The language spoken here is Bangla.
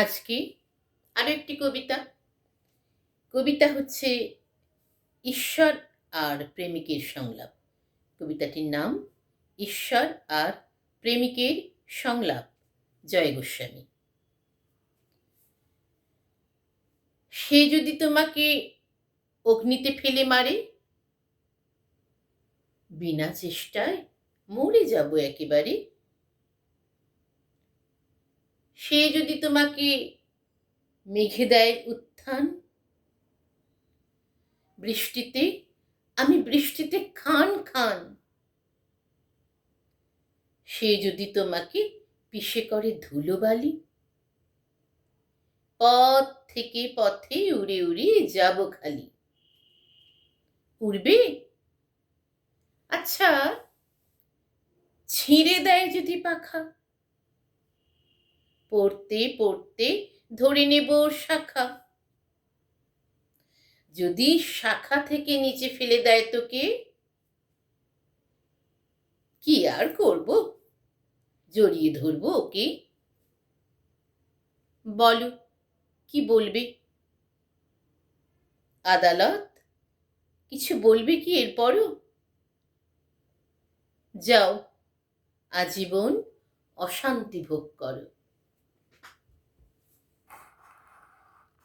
আজকে আরো একটি কবিতা হচ্ছে ঈশ্বর আর প্রেমিকের সংলাপ। কবিতাটির নাম ঈশ্বর আর প্রেমিকের সংলাপ, জয় গোস্বামী। সে যদি তোমাকে অগ্নিতে ফেলে মারে, বিনা চেষ্টায় মরে যাব একেবারে। সে যদি তোমাকে মেঘে দেয় উত্থান, বৃষ্টিতে আমি বৃষ্টিতে খান খান। সে যদি তোমাকে পিষে করে ধুলোবালি, পথ থেকে পথে উড়ে উড়ে যাব খালি। উড়বে? আচ্ছা, ছিঁড়ে দেয় যদি পাখা, পড়তে পড়তে ধরে নেব শাখা। যদি শাখা থেকে নিচে ফেলে দেয় তোকে, কি আর করব, জড়িয়ে ধরবো ওকে। বলো, কি বলবে? আদালত কিছু বলবে কি এরপরও? যাও, আজীবন অশান্তি ভোগ করো।